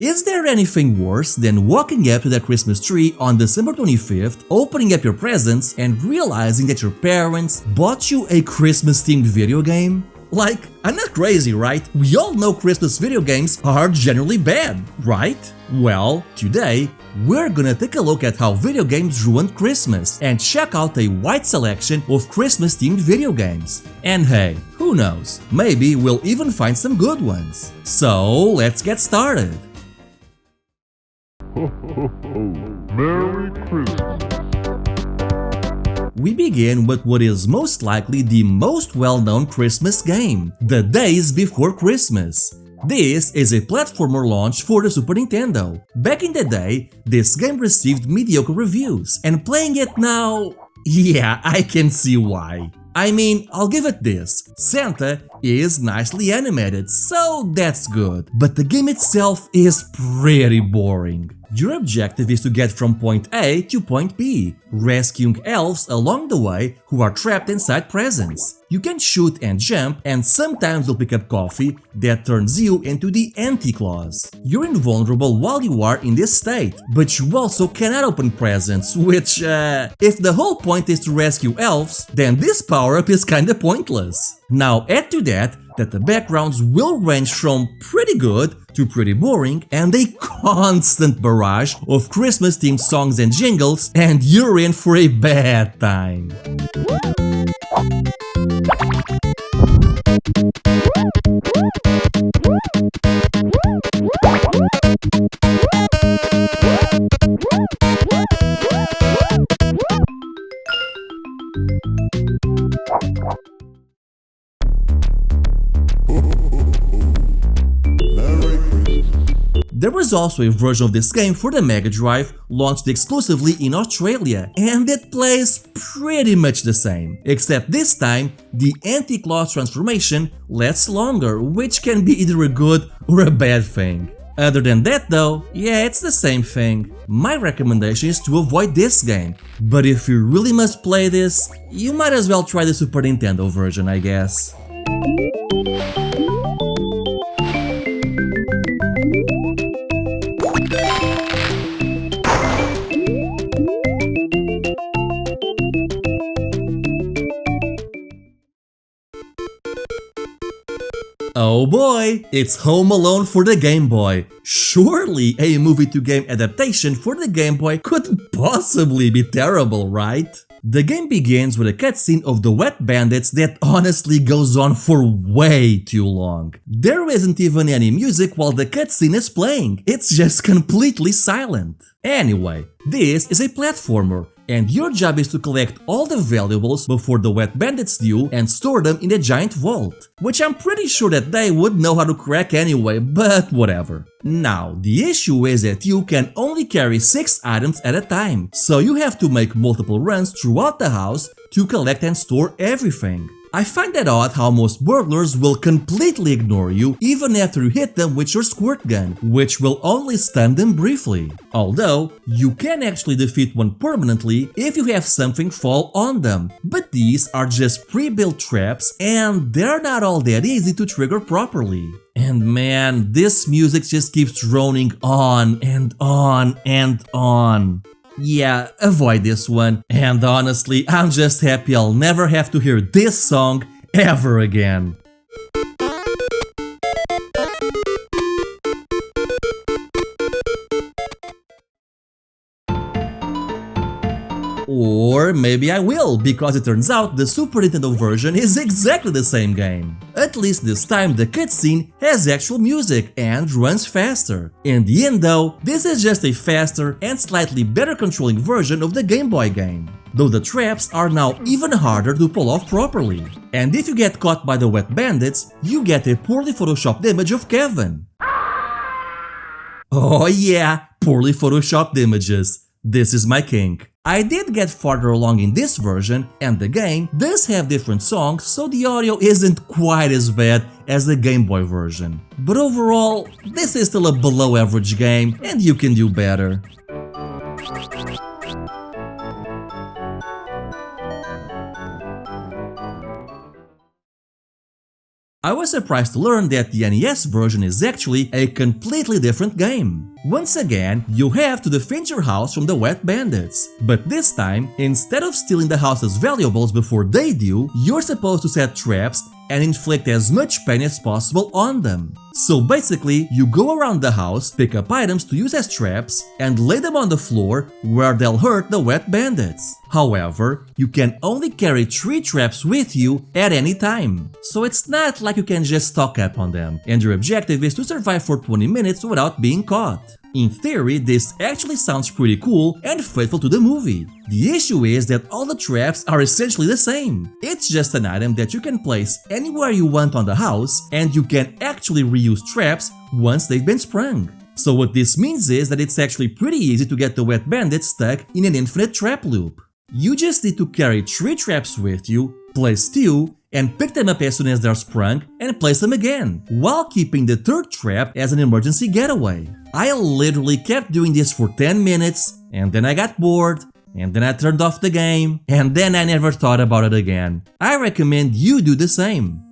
Is there anything worse than walking up to the Christmas tree on December 25th, opening up your presents, and realizing that your parents bought you a Christmas-themed video game? Like, I'm not crazy, right? We all know Christmas video games are generally bad, right? Well, today, we're gonna take a look at how video games ruined Christmas and check out a wide selection of Christmas-themed video games. And hey, who knows, maybe we'll even find some good ones. So, let's get started! Merry Christmas! We begin with what is most likely the most well-known Christmas game, the Daze Before Christmas. This is a platformer launched for the Super Nintendo. Back in the day, this game received mediocre reviews, and playing it now… yeah, I can see why. I mean, I'll give it this, Santa is nicely animated, so that's good, but the game itself is pretty boring. Your objective is to get from point A to point B, rescuing elves along the way who are trapped inside presents. You can shoot and jump, and sometimes you'll pick up coffee that turns you into the anti-Claus. You're invulnerable while you are in this state, but you also cannot open presents, which, if the whole point is to rescue elves, then this power-up is kinda pointless. Now add to that the backgrounds will range from pretty good to pretty boring and a constant barrage of Christmas-themed songs and jingles, and you're in for a bad time. There was also a version of this game for the Mega Drive launched exclusively in Australia, and it plays pretty much the same, except this time the anti-Claus transformation lasts longer, which can be either a good or a bad thing. Other than that though, yeah, it's the same thing. My recommendation is to avoid this game, but if you really must play this, you might as well try the Super Nintendo version, I guess. Oh boy, it's Home Alone for the Game Boy. Surely a movie-to-game adaptation for the Game Boy couldn't possibly be terrible, right? The game begins with a cutscene of the Wet Bandits that honestly goes on for way too long. There isn't even any music while the cutscene is playing, it's just completely silent. Anyway, this is a platformer, and your job is to collect all the valuables before the Wet Bandits do and store them in a giant vault, which I'm pretty sure that they would know how to crack anyway, but whatever. Now, the issue is that you can only carry 6 items at a time, so you have to make multiple runs throughout the house to collect and store everything. I find it odd how most burglars will completely ignore you even after you hit them with your squirt gun, which will only stun them briefly. Although, you can actually defeat one permanently if you have something fall on them, but these are just pre-built traps and they're not all that easy to trigger properly. And man, this music just keeps droning on and on and on. Yeah, avoid this one, and honestly, I'm just happy I'll never have to hear this song ever again. Or maybe I will, because it turns out the Super Nintendo version is exactly the same game. At least this time the cutscene has actual music and runs faster. In the end though, this is just a faster and slightly better controlling version of the Game Boy game. Though the traps are now even harder to pull off properly. And if you get caught by the Wet Bandits, you get a poorly photoshopped image of Kevin. Oh yeah, poorly photoshopped images. This is my kink. I did get farther along in this version, and the game does have different songs, so the audio isn't quite as bad as the Game Boy version. But overall, this is still a below average game, and you can do better. I was surprised to learn that the NES version is actually a completely different game. Once again, you have to defend your house from the wet bandits. But this time, instead of stealing the house's valuables before they do, you're supposed to set traps and inflict as much pain as possible on them. So basically, you go around the house, pick up items to use as traps, and lay them on the floor where they'll hurt the wet bandits. However, you can only carry 3 traps with you at any time. So it's not like you can just stock up on them, and your objective is to survive for 20 minutes without being caught. In theory, this actually sounds pretty cool and faithful to the movie. The issue is that all the traps are essentially the same. It's just an item that you can place anywhere you want on the house, and you can actually reuse traps once they've been sprung. So what this means is that it's actually pretty easy to get the wet bandits stuck in an infinite trap loop. You just need to carry 3 traps with you, place 2, and pick them up as soon as they're sprung and place them again, while keeping the 3rd trap as an emergency getaway. I literally kept doing this for 10 minutes, and then I got bored, and then I turned off the game, and then I never thought about it again. I recommend you do the same.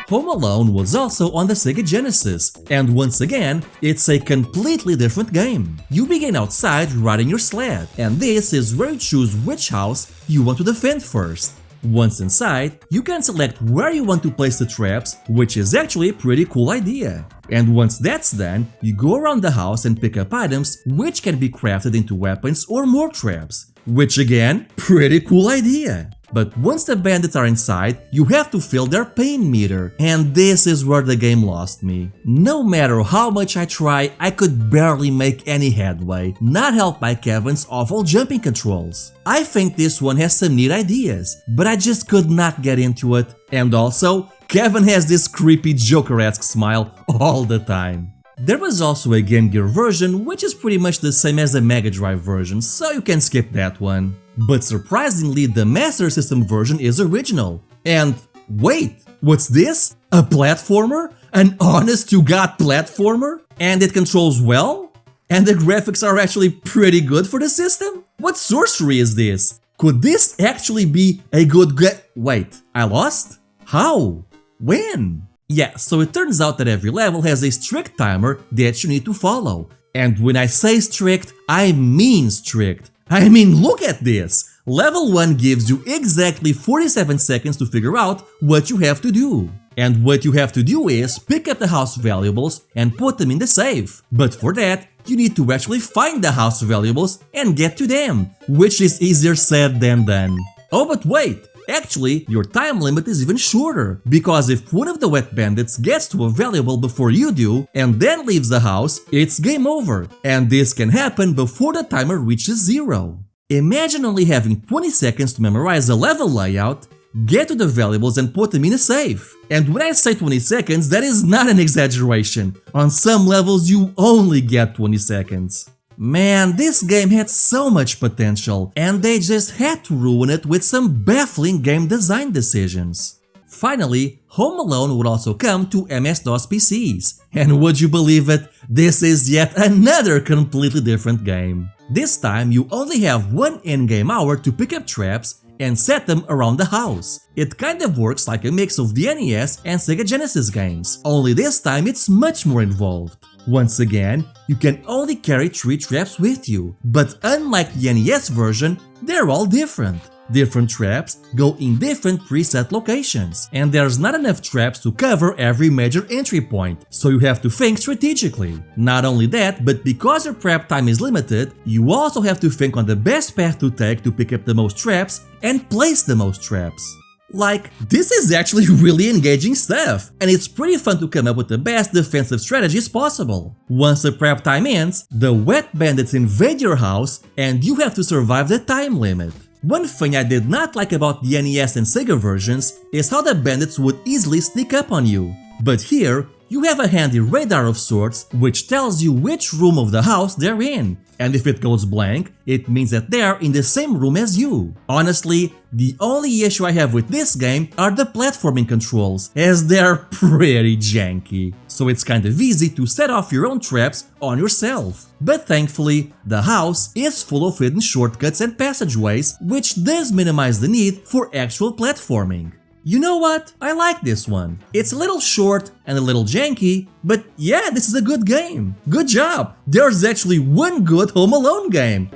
Home Alone was also on the Sega Genesis, and once again, it's a completely different game. You begin outside riding your sled, and this is where you choose which house you want to defend first. Once inside, you can select where you want to place the traps, which is actually a pretty cool idea. And once that's done, you go around the house and pick up items which can be crafted into weapons or more traps, which again, pretty cool idea. But once the bandits are inside, you have to fill their pain meter, and this is where the game lost me. No matter how much I try, I could barely make any headway, not helped by Kevin's awful jumping controls. I think this one has some neat ideas, but I just could not get into it. And also, Kevin has this creepy Joker-esque smile all the time. There was also a Game Gear version, which is pretty much the same as the Mega Drive version, so you can skip that one. But surprisingly, the Master System version is original. And wait, what's this? A platformer? An honest-to-God platformer? And it controls well? And the graphics are actually pretty good for the system? What sorcery is this? Could this actually be a good Wait, I lost? How? When? Yeah, so it turns out that every level has a strict timer that you need to follow. And when I say strict, I mean strict. I mean, look at this! Level 1 gives you exactly 47 seconds to figure out what you have to do. And what you have to do is pick up the house valuables and put them in the safe. But for that, you need to actually find the house valuables and get to them, which is easier said than done. Oh, but wait! Actually, your time limit is even shorter, because if one of the wet bandits gets to a valuable before you do, and then leaves the house, it's game over, and this can happen before the timer reaches 0. Imagine only having 20 seconds to memorize the level layout, get to the valuables and put them in a safe. And when I say 20 seconds, that is not an exaggeration. On some levels, you only get 20 seconds. Man, this game had so much potential, and they just had to ruin it with some baffling game design decisions. Finally, Home Alone would also come to MS-DOS PCs, and would you believe it, this is yet another completely different game. This time, you only have one in-game hour to pick up traps and set them around the house. It kind of works like a mix of the NES and Sega Genesis games, only this time it's much more involved. Once again, you can only carry 3 traps with you, but unlike the NES version, they're all different. Different traps go in different preset locations, and there's not enough traps to cover every major entry point, so you have to think strategically. Not only that, but because your prep time is limited, you also have to think on the best path to take to pick up the most traps and place the most traps. Like, this is actually really engaging stuff, and it's pretty fun to come up with the best defensive strategies possible. Once the prep time ends, the wet bandits invade your house, and you have to survive the time limit. One thing I did not like about the NES and Sega versions is how the bandits would easily sneak up on you. But here, You have a handy radar of sorts which tells you which room of the house they're in, and if it goes blank, it means that they're in the same room as you. Honestly, the only issue I have with this game are the platforming controls, as they're pretty janky, so it's kind of easy to set off your own traps on yourself. But thankfully, the house is full of hidden shortcuts and passageways, which does minimize the need for actual platforming. You know what? I like this one. It's a little short and a little janky, but yeah, this is a good game. Good job! There's actually one good Home Alone game.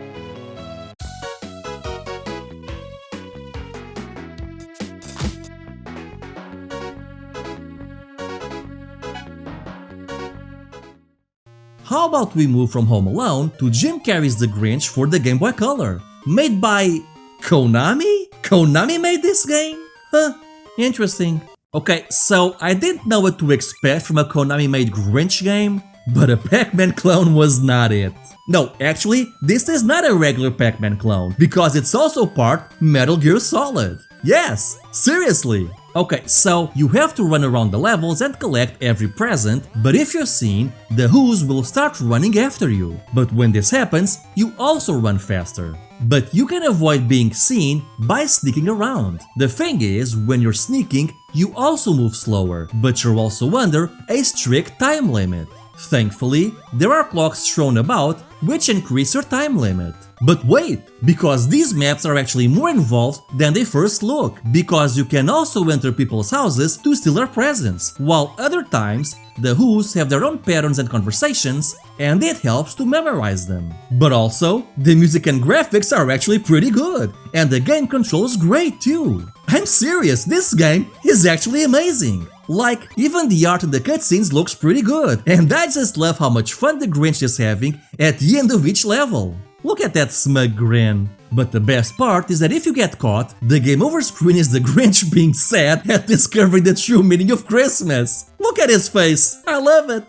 How about we move from Home Alone to Jim Carrey's The Grinch for the Game Boy Color? Made by Konami? Konami made this game? Huh. Interesting. Okay, so I didn't know what to expect from a Konami-made Grinch game, but a Pac-Man clone was not it. No, actually, this is not a regular Pac-Man clone, because it's also part Metal Gear Solid. Yes, seriously. Okay, so you have to run around the levels and collect every present, but if you're seen, the Who's will start running after you. But when this happens, you also run faster. But you can avoid being seen by sneaking around. The thing is, when you're sneaking, you also move slower, but you're also under a strict time limit. Thankfully, there are clocks thrown about which increase your time limit. But wait, because these maps are actually more involved than they first look, because you can also enter people's houses to steal their presents, while other times, the Who's have their own patterns and conversations, and it helps to memorize them. But also, the music and graphics are actually pretty good, and the game controls great too. I'm serious, this game is actually amazing. Like, even the art in the cutscenes looks pretty good, and I just love how much fun the Grinch is having at the end of each level. Look at that smug grin. But the best part is that if you get caught, the game over screen is the Grinch being sad at discovering the true meaning of Christmas. Look at his face, I love it.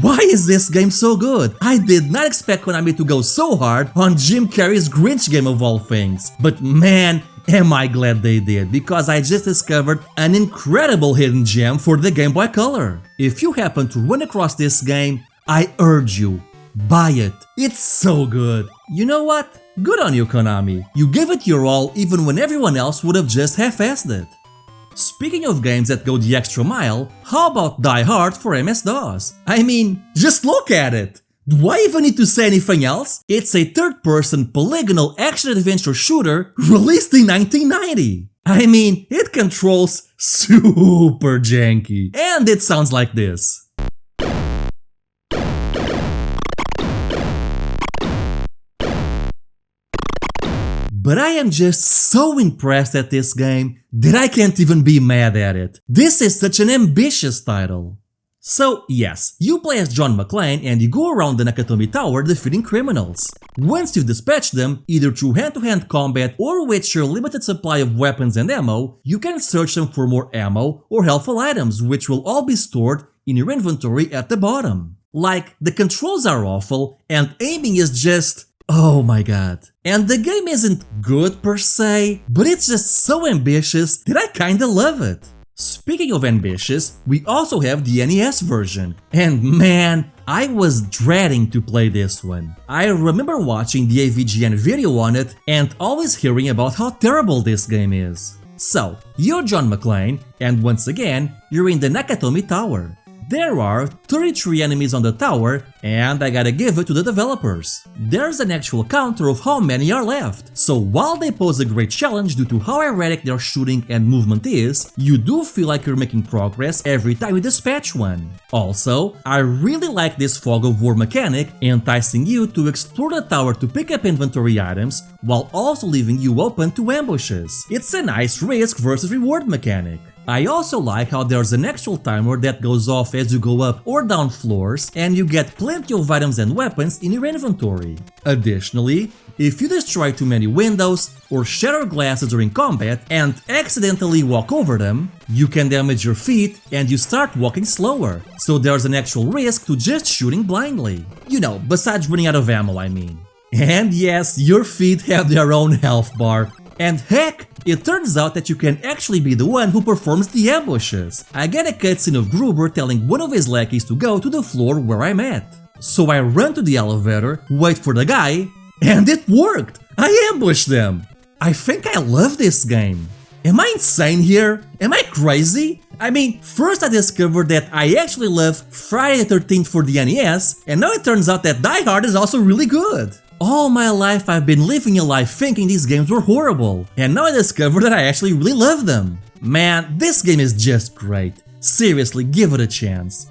Why is this game so good? I did not expect Konami to go so hard on Jim Carrey's Grinch game of all things. But man, am I glad they did, because I just discovered an incredible hidden gem for the Game Boy Color. If you happen to run across this game, I urge you, buy it. It's so good. You know what? Good on you, Konami. You gave it your all even when everyone else would have just half-assed it. Speaking of games that go the extra mile, how about Die Hard for MS-DOS? I mean, just look at it! Do I even need to say anything else? It's a third-person polygonal action-adventure shooter released in 1990! I mean, it controls super janky, and it sounds like this. But I am just so impressed at this game that I can't even be mad at it. This is such an ambitious title. So yes, you play as John McClane and you go around the Nakatomi Tower defeating criminals. Once you've dispatched them, either through hand-to-hand combat or with your limited supply of weapons and ammo, you can search them for more ammo or helpful items, which will all be stored in your inventory at the bottom. Like, the controls are awful and aiming is just... oh my god. And the game isn't good per se, but it's just so ambitious that I kinda love it. Speaking of ambitious, we also have the NES version. And man, I was dreading to play this one. I remember watching the AVGN video on it and always hearing about how terrible this game is. So, you're John McClane, and once again, you're in the Nakatomi Tower. There are 33 enemies on the tower, and I gotta give it to the developers. There's an actual counter of how many are left, so while they pose a great challenge due to how erratic their shooting and movement is, you do feel like you're making progress every time you dispatch one. Also, I really like this fog of war mechanic, enticing you to explore the tower to pick up inventory items, while also leaving you open to ambushes. It's a nice risk versus reward mechanic. I also like how there's an actual timer that goes off as you go up or down floors, and you get plenty of items and weapons in your inventory. Additionally, if you destroy too many windows or shatter glasses during combat and accidentally walk over them, you can damage your feet and you start walking slower, so there's an actual risk to just shooting blindly. You know, besides running out of ammo, I mean. And yes, your feet have their own health bar. And heck, It turns out that you can actually be the one who performs the ambushes. I get a cutscene of Gruber telling one of his lackeys to go to the floor where I'm at. So I run to the elevator, wait for the guy, and it worked! I ambushed them! I think I love this game. Am I insane here? Am I crazy? I mean, first I discovered that I actually love Friday the 13th for the NES, and now it turns out that Die Hard is also really good. All my life I've been living a life thinking these games were horrible, and now I discovered that I actually really love them. Man, this game is just great. Seriously, give it a chance.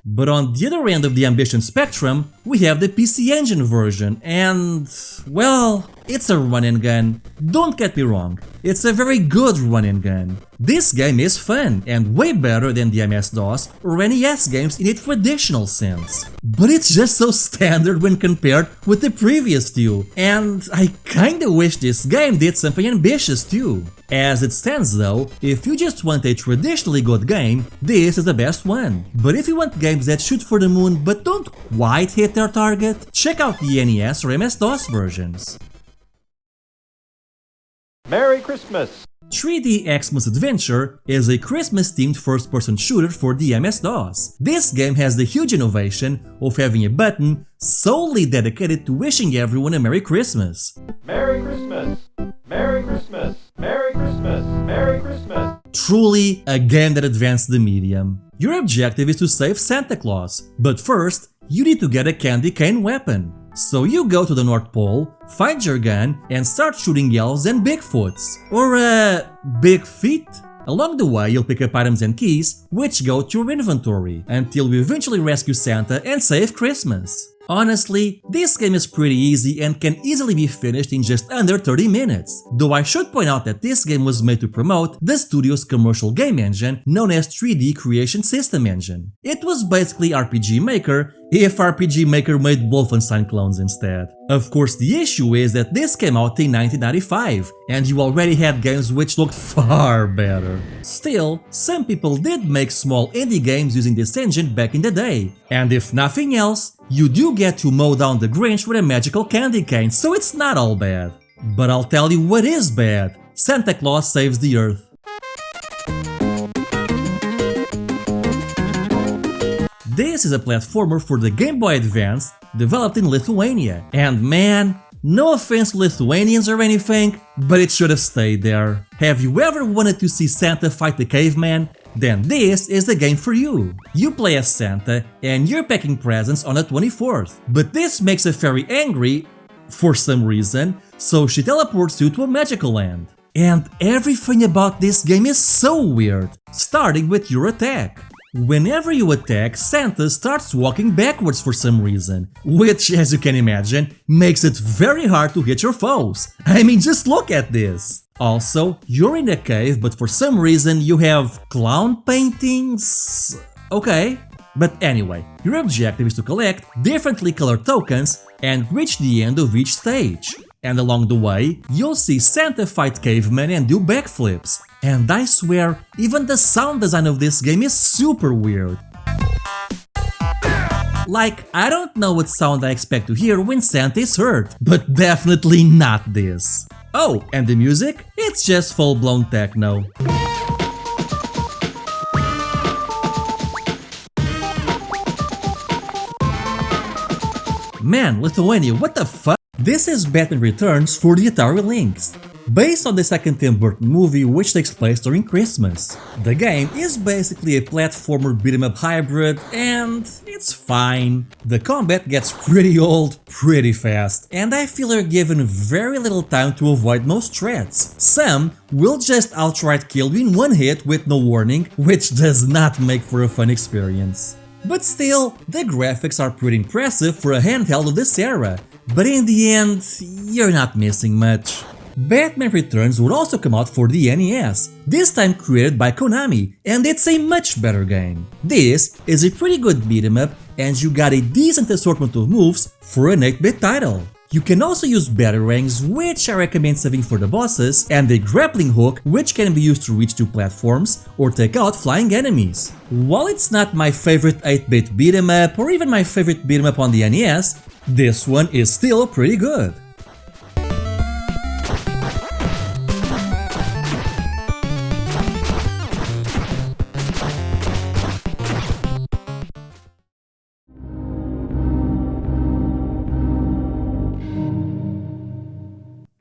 But on the other end of the ambition spectrum, we have the PC Engine version, and well, it's a run-and gun. Don't get me wrong, it's a very good run-and gun. This game is fun and way better than the MS-DOS or NES games in a traditional sense. But it's just so standard when compared with the previous two, and I kinda wish this game did something ambitious too. As it stands though, if you just want a traditionally good game, this is the best one. But if you want games that shoot for the moon but don't quite hit their target, check out the NES or MS-DOS versions. Merry Christmas! 3D Xmas Adventure is a Christmas-themed first-person shooter for the MS-DOS. This game has the huge innovation of having a button solely dedicated to wishing everyone a Merry Christmas. Merry Christmas! Merry Christmas! Merry Christmas! Merry Christmas! Truly a game that advanced the medium. Your objective is to save Santa Claus, but first, you need to get a candy cane weapon. So you go to the North Pole, find your gun, and start shooting elves and Bigfoots. Or big feet? Along the way, you'll pick up items and keys, which go to your inventory, until you eventually rescue Santa and save Christmas. Honestly, this game is pretty easy and can easily be finished in just under 30 minutes, though I should point out that this game was made to promote the studio's commercial game engine known as 3D Creation System Engine. It was basically RPG Maker if RPG Maker made Wolfenstein clones instead. Of course, the issue is that this came out in 1995, and you already had games which looked far better. Still, some people did make small indie games using this engine back in the day, and if nothing else, you do get to mow down the Grinch with a magical candy cane, so it's not all bad. But I'll tell you what is bad: Santa Claus Saves the Earth. This is a platformer for the Game Boy Advance, developed in Lithuania. And man, no offense to Lithuanians or anything, but it should have stayed there. Have you ever wanted to see Santa fight the caveman? Then this is the game for you. You play as Santa and you're packing presents on the 24th. But this makes a fairy angry for some reason, so she teleports you to a magical land. And everything about this game is so weird, starting with your attack. Whenever you attack, Santa starts walking backwards for some reason, which, as you can imagine, makes it very hard to hit your foes. I mean, just look at this! Also, you're in a cave, but for some reason you have clown paintings? Okay. But anyway, your objective is to collect differently colored tokens and reach the end of each stage. And along the way, you'll see Santa fight cavemen and do backflips. And I swear, even the sound design of this game is super weird. Like, I don't know what sound I expect to hear when Santa is hurt, but definitely not this. Oh, and the music? It's just full-blown techno. Man, Lithuania, what the fuck? This is Batman Returns for the Atari Lynx. Based on the second Tim Burton movie, which takes place during Christmas. The game is basically a platformer beat-em-up hybrid, and it's fine. The combat gets pretty old pretty fast, and I feel you're given very little time to avoid most threats. Some will just outright kill you in one hit with no warning, which does not make for a fun experience. But still, the graphics are pretty impressive for a handheld of this era, but in the end, you're not missing much. Batman Returns would also come out for the NES, this time created by Konami, and it's a much better game. This is a pretty good beat-em-up, and you got a decent assortment of moves for an 8-bit title. You can also use batarangs, which I recommend saving for the bosses, and a grappling hook, which can be used to reach 2 platforms or take out flying enemies. While it's not my favorite 8-bit beat-em up or even my favorite beat-em up on the NES, this one is still pretty good.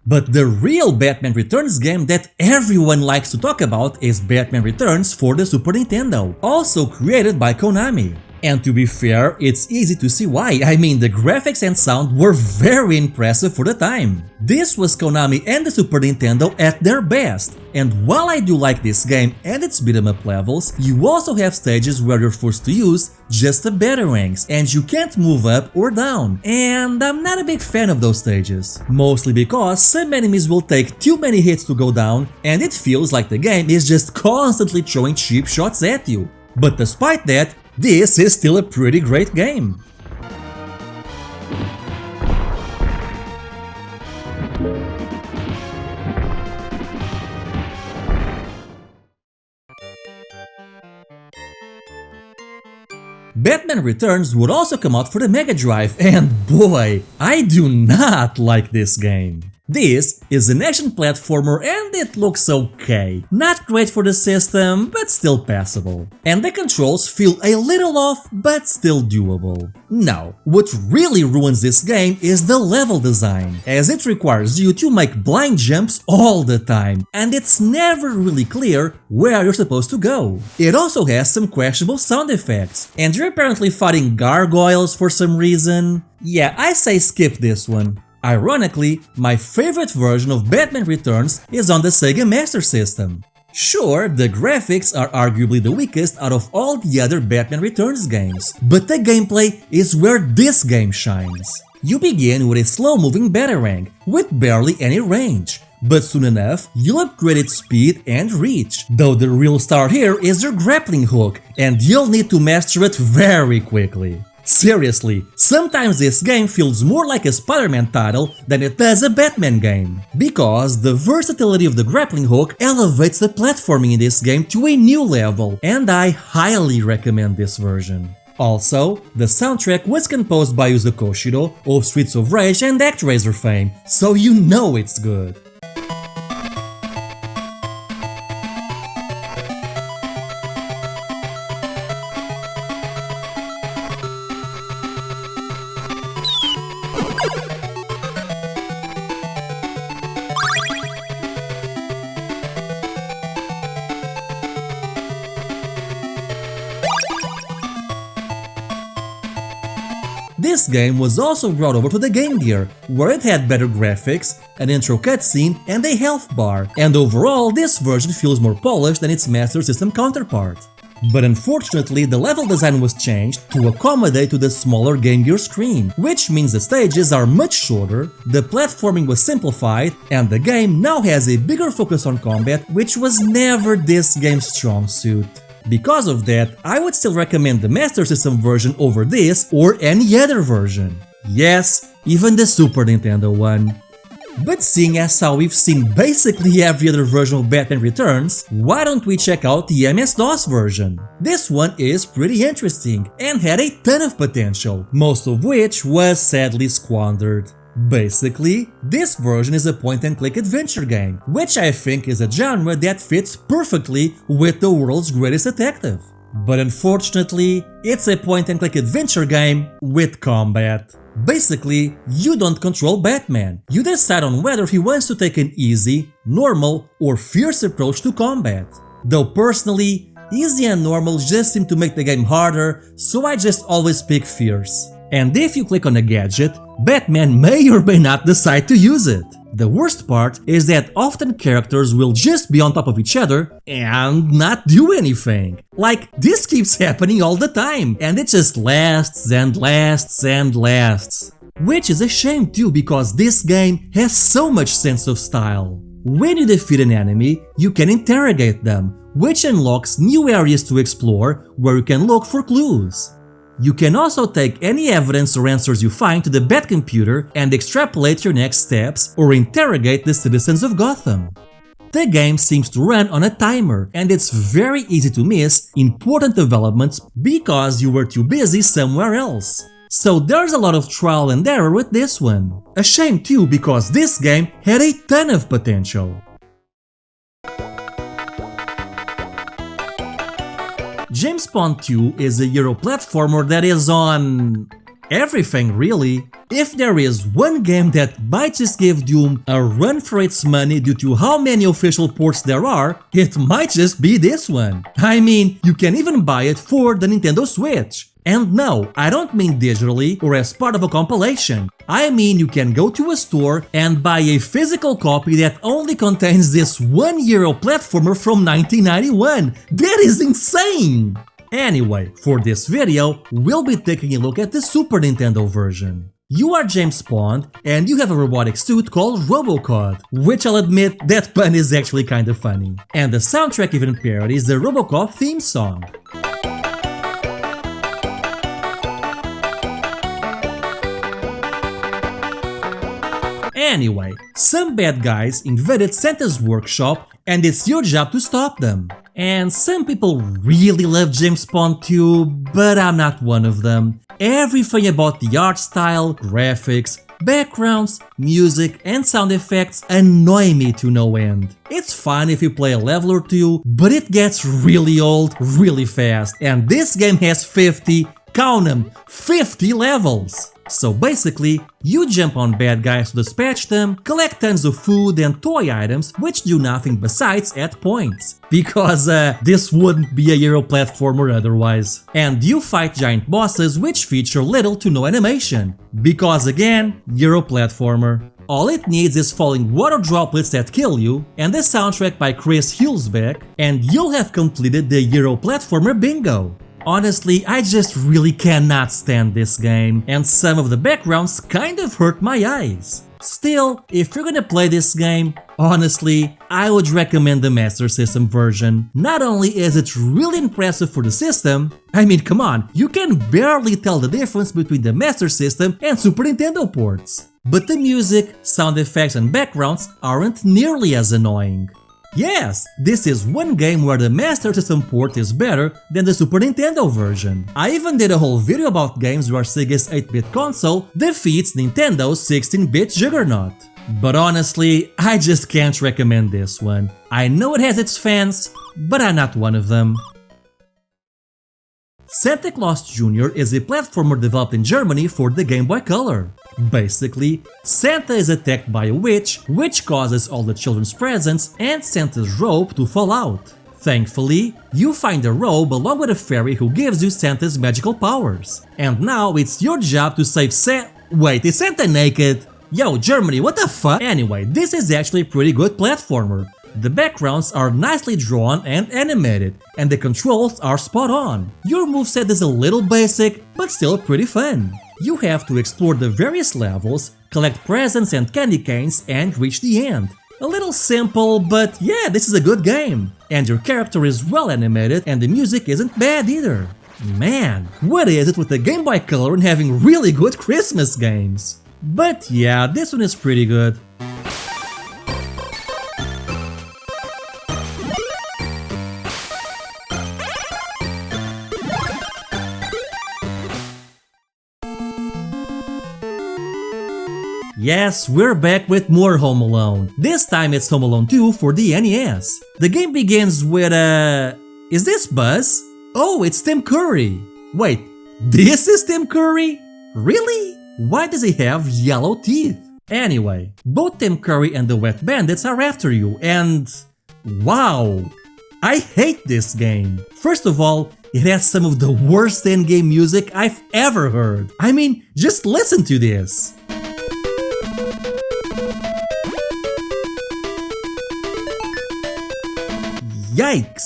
But the real Batman Returns game that everyone likes to talk about is Batman Returns for the Super Nintendo, also created by Konami. And to be fair, it's easy to see why. I mean, the graphics and sound were very impressive for the time. This was Konami and the Super Nintendo at their best. And while I do like this game and its beat 'em up levels, you also have stages where you're forced to use just the batarangs and you can't move up or down. And I'm not a big fan of those stages. Mostly because some enemies will take too many hits to go down and it feels like the game is just constantly throwing cheap shots at you. But despite that, this is still a pretty great game. Batman Returns would also come out for the Mega Drive, and boy, I do not like this game. This is an action platformer and it looks okay. Not great for the system, but still passable. And the controls feel a little off, but still doable. Now, what really ruins this game is the level design, as it requires you to make blind jumps all the time, and it's never really clear where you're supposed to go. It also has some questionable sound effects, and you're apparently fighting gargoyles for some reason. Yeah, I say skip this one. Ironically, my favorite version of Batman Returns is on the Sega Master System. Sure, the graphics are arguably the weakest out of all the other Batman Returns games, but the gameplay is where this game shines. You begin with a slow-moving batarang, with barely any range, but soon enough, you'll upgrade its speed and reach, though the real star here is your grappling hook, and you'll need to master it very quickly. Seriously, sometimes this game feels more like a Spider-Man title than it does a Batman game, because the versatility of the grappling hook elevates the platforming in this game to a new level, and I highly recommend this version. Also, the soundtrack was composed by Yuzo Koshiro of Streets of Rage and ActRaiser fame, so you know it's good. This game was also brought over to the Game Gear, where it had better graphics, an intro cutscene, and a health bar, and overall this version feels more polished than its Master System counterpart. But unfortunately, the level design was changed to accommodate to the smaller Game Gear screen, which means the stages are much shorter, the platforming was simplified, and the game now has a bigger focus on combat, which was never this game's strong suit. Because of that, I would still recommend the Master System version over this or any other version. Yes, even the Super Nintendo one. But seeing as how we've seen basically every other version of Batman Returns, why don't we check out the MS-DOS version? This one is pretty interesting and had a ton of potential, most of which was sadly squandered. Basically, this version is a point-and-click adventure game, which I think is a genre that fits perfectly with the world's greatest detective. But unfortunately, it's a point-and-click adventure game with combat. Basically, you don't control Batman. You decide on whether he wants to take an easy, normal, or fierce approach to combat. Though personally, easy and normal just seem to make the game harder, so I just always pick fierce. And if you click on a gadget, Batman may or may not decide to use it. The worst part is that often characters will just be on top of each other and not do anything. Like, this keeps happening all the time, and it just lasts and lasts and lasts. Which is a shame too, because this game has so much sense of style. When you defeat an enemy, you can interrogate them, which unlocks new areas to explore where you can look for clues. You can also take any evidence or answers you find to the Batcomputer and extrapolate your next steps or interrogate the citizens of Gotham. The game seems to run on a timer, and it's very easy to miss important developments because you were too busy somewhere else. So there's a lot of trial and error with this one. A shame too, because this game had a ton of potential. James Bond 2 is a Euro platformer that is on everything really. If there is one game that might just give Doom a run for its money due to how many official ports there are, it might just be this one. I mean, you can even buy it for the Nintendo Switch. And no, I don't mean digitally or as part of a compilation. I mean you can go to a store and buy a physical copy that only contains this one Euro platformer from 1991. That is insane! Anyway, for this video, we'll be taking a look at the Super Nintendo version. You are James Bond, and you have a robotic suit called Robocop, which I'll admit, that pun is actually kinda funny. And the soundtrack even parodies the Robocop theme song. Anyway, some bad guys invaded Santa's workshop and it's your job to stop them. And some people really love James Bond 2, but I'm not one of them. Everything about the art style, graphics, backgrounds, music and sound effects annoy me to no end. It's fine if you play a level or two, but it gets really old really fast, and this game has 50, count them, 50 levels! So basically, you jump on bad guys to dispatch them, collect tons of food and toy items which do nothing besides add points. Because this wouldn't be a Euro platformer otherwise. And you fight giant bosses which feature little to no animation. Because again, Euro platformer. All it needs is falling water droplets that kill you, and the soundtrack by Chris Hulsbeck, and you'll have completed the Euro platformer bingo. Honestly, I just really cannot stand this game, and some of the backgrounds kind of hurt my eyes. Still, if you're gonna play this game, honestly, I would recommend the Master System version. Not only is it really impressive for the system, I mean come on, you can barely tell the difference between the Master System and Super Nintendo ports. But the music, sound effects and backgrounds aren't nearly as annoying. Yes, this is one game where the Master System port is better than the Super Nintendo version. I even did a whole video about games where Sega's 8-bit console defeats Nintendo's 16-bit juggernaut. But honestly, I just can't recommend this one. I know it has its fans, but I'm not one of them. Santa Claus Jr. is a platformer developed in Germany for the Game Boy Color. Basically, Santa is attacked by a witch, which causes all the children's presents and Santa's robe to fall out. Thankfully, you find the robe along with a fairy who gives you Santa's magical powers. And now it's your job to save Wait, is Santa naked? Yo, Germany, what the fuck? Anyway, this is actually a pretty good platformer. The backgrounds are nicely drawn and animated, and the controls are spot on. Your moveset is a little basic, but still pretty fun. You have to explore the various levels, collect presents and candy canes, and reach the end. A little simple, but yeah, this is a good game. And your character is well animated and the music isn't bad either. Man, what is it with the Game Boy Color and having really good Christmas games? But yeah, this one is pretty good. Yes, we're back with more Home Alone. This time it's Home Alone 2 for the NES. The game begins with Is this Buzz? Oh, it's Tim Curry. Wait, this is Tim Curry? Really? Why does he have yellow teeth? Anyway, both Tim Curry and the Wet Bandits are after you, and wow! I hate this game. First of all, it has some of the worst endgame music I've ever heard. I mean, just listen to this. Yikes!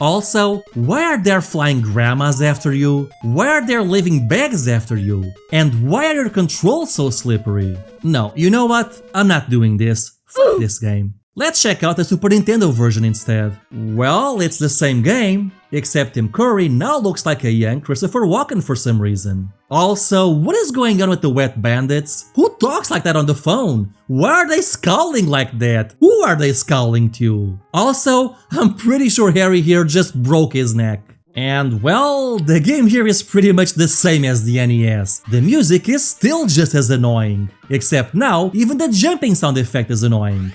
Also, why are there flying grandmas after you? Why are there living bags after you? And why are your controls so slippery? No, you know what? I'm not doing this. Fuck this game. Let's check out the Super Nintendo version instead. Well, it's the same game. except Tim Curry now looks like a young Christopher Walken for some reason. Also, what is going on with the wet bandits? Who talks like that on the phone? Why are they scowling like that? Who are they scowling to? Also, I'm pretty sure Harry here just broke his neck. And well, the game here is pretty much the same as the NES. The music is still just as annoying. Except now, even the jumping sound effect is annoying.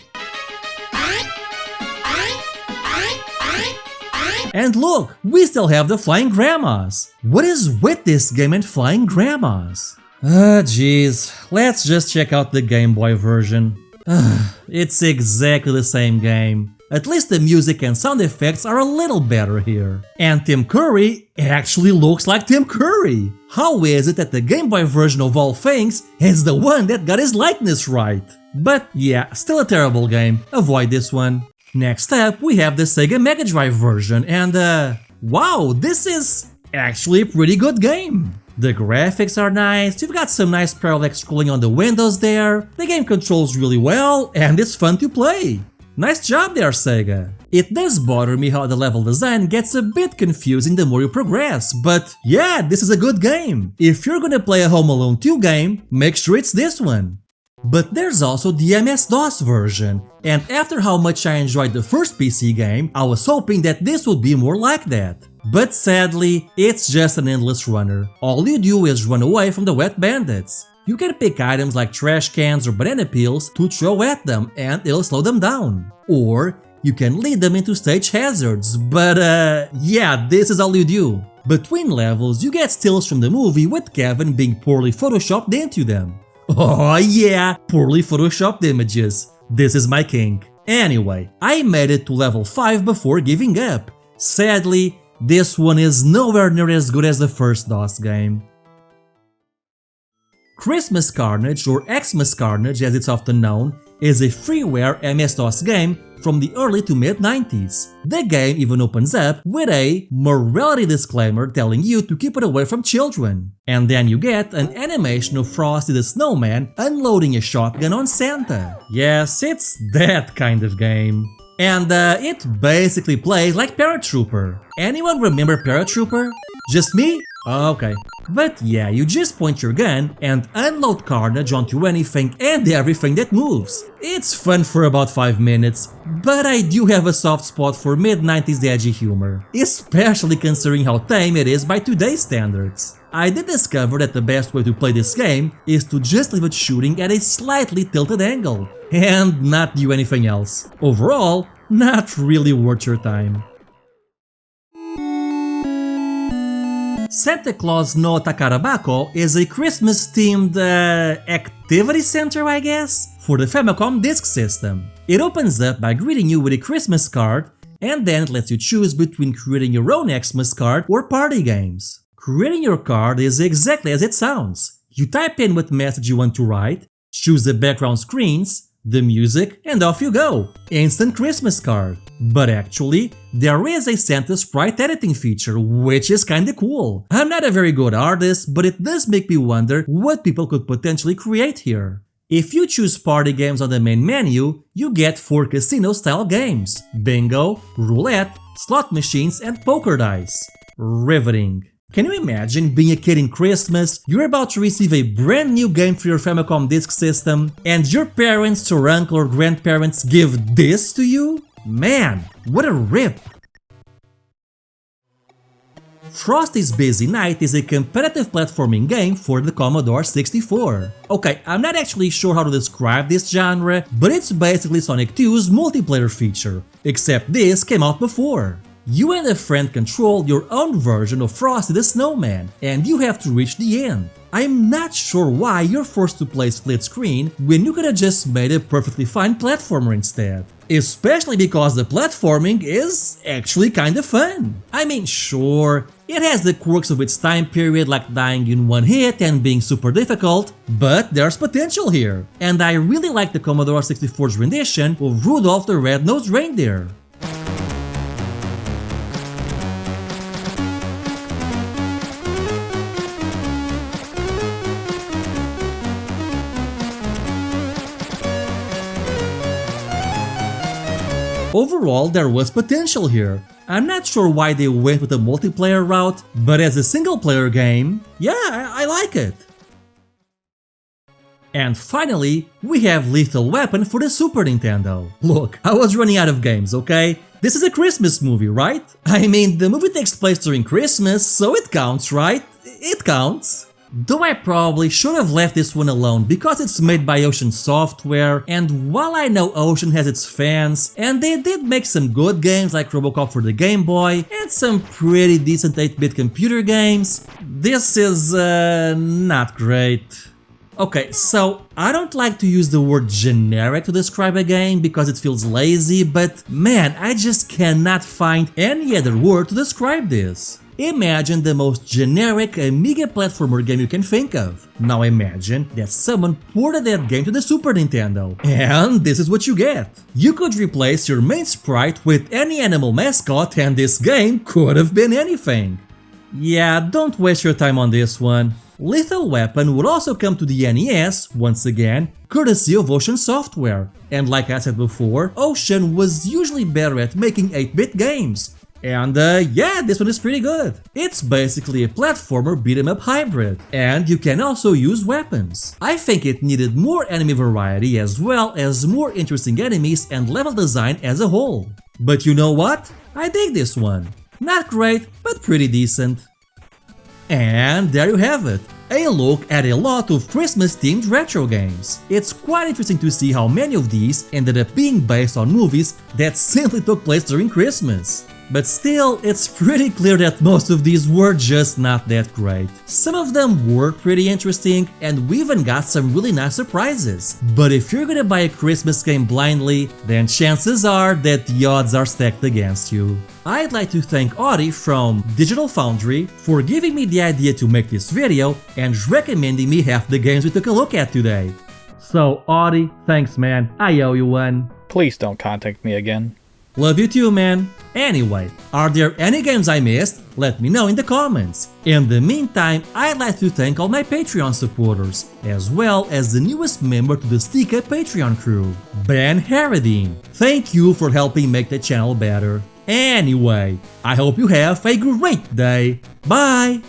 And look, we still have the flying grandmas. What is with this game and flying grandmas? Jeez, let's just check out the Game Boy version. It's exactly the same game. At least the music and sound effects are a little better here. And Tim Curry actually looks like Tim Curry. How is it that the Game Boy version of all things is the one that got his likeness right? But yeah, still a terrible game. Avoid this one. Next up, we have the Sega Mega Drive version, and wow, this is actually a pretty good game. The graphics are nice, you've got some nice parallax scrolling on the windows there, the game controls really well, and it's fun to play. Nice job there, Sega. It does bother me how the level design gets a bit confusing the more you progress, but yeah, this is a good game. If you're gonna play a Home Alone 2 game, make sure it's this one. But there's also the MS-DOS version, and after how much I enjoyed the first PC game, I was hoping that this would be more like that. But sadly, it's just an endless runner. All you do is run away from the wet bandits. You can pick items like trash cans or banana peels to throw at them and it'll slow them down. Or you can lead them into stage hazards, but yeah, this is all you do. Between levels, you get stills from the movie with Kevin being poorly photoshopped into them. Oh yeah, poorly photoshopped images. This is my kink. Anyway, I made it to level 5 before giving up. Sadly, this one is nowhere near as good as the first DOS game. Christmas Carnage, or Xmas Carnage as it's often known, is a freeware MS-DOS game from the early to mid-90s. The game even opens up with a morality disclaimer telling you to keep it away from children. And then you get an animation of Frosty the Snowman unloading a shotgun on Santa. Yes, it's that kind of game. And it basically plays like Paratrooper. Anyone remember Paratrooper? Just me? Okay. But yeah, you just point your gun and unload carnage onto anything and everything that moves. It's fun for about 5 minutes, but I do have a soft spot for mid-90s edgy humor, especially considering how tame it is by today's standards. I did discover that the best way to play this game is to just leave it shooting at a slightly tilted angle, and not do anything else. Overall, not really worth your time. Santa Claus no Takarabako is a Christmas-themed activity center, I guess, for the Famicom disk system. It opens up by greeting you with a Christmas card, and then it lets you choose between creating your own Xmas card or party games. Creating your card is exactly as it sounds. You type in what message you want to write, choose the background screens, the music, and off you go! Instant Christmas card. But actually, there is a Santa sprite editing feature, which is kinda cool. I'm not a very good artist, but it does make me wonder what people could potentially create here. If you choose party games on the main menu, you get 4 casino-style games: bingo, roulette, slot machines, and poker dice. Riveting. Can you imagine being a kid in Christmas, you're about to receive a brand new game for your Famicom disk system, and your parents or uncle or grandparents give this to you? Man, what a rip! Frosty's Busy Night is a competitive platforming game for the Commodore 64. Okay, I'm not actually sure how to describe this genre, but it's basically Sonic 2's multiplayer feature, except this came out before. You and a friend control your own version of Frosty the Snowman, and you have to reach the end. I'm not sure why you're forced to play split screen when you could have just made a perfectly fine platformer instead. Especially because the platforming is actually kinda fun. I mean, sure, it has the quirks of its time period like dying in one hit and being super difficult, but there's potential here. And I really like the Commodore 64's rendition of Rudolph the Red-Nosed Reindeer. Overall, there was potential here. I'm not sure why they went with a multiplayer route, but as a single-player game, yeah, I like it. And finally, we have Lethal Weapon for the Super Nintendo. Look, I was running out of games, okay? This is a Christmas movie, right? I mean, the movie takes place during Christmas, so it counts, right? It counts. Though I probably should have left this one alone because it's made by Ocean Software, and while I know Ocean has its fans, and they did make some good games like Robocop for the Game Boy, and some pretty decent 8-bit computer games, this is not great. Okay, so I don't like to use the word generic to describe a game because it feels lazy, but man, I just cannot find any other word to describe this. Imagine the most generic Amiga platformer game you can think of. Now imagine that someone ported that game to the Super Nintendo, and this is what you get. You could replace your main sprite with any animal mascot and this game could have been anything. Yeah, don't waste your time on this one. Lethal Weapon would also come to the NES, once again, courtesy of Ocean Software. And like I said before, Ocean was usually better at making 8-bit games. And yeah, this one is pretty good. It's basically a platformer beat-em-up hybrid, and you can also use weapons. I think it needed more enemy variety as well as more interesting enemies and level design as a whole. But you know what? I dig this one. Not great, but pretty decent. And there you have it, a look at a lot of Christmas-themed retro games. It's quite interesting to see how many of these ended up being based on movies that simply took place during Christmas. But still, it's pretty clear that most of these were just not that great. Some of them were pretty interesting, and we even got some really nice surprises. But if you're gonna buy a Christmas game blindly, then chances are that the odds are stacked against you. I'd like to thank Audie from Digital Foundry for giving me the idea to make this video and recommending me half the games we took a look at today. So Audie, thanks man, I owe you one. Please don't contact me again. Love you too, man. Anyway, are there any games I missed? Let me know in the comments. In the meantime, I'd like to thank all my Patreon supporters, as well as the newest member to the Stika Patreon crew, Ben Harradine. Thank you for helping make the channel better. Anyway, I hope you have a great day. Bye!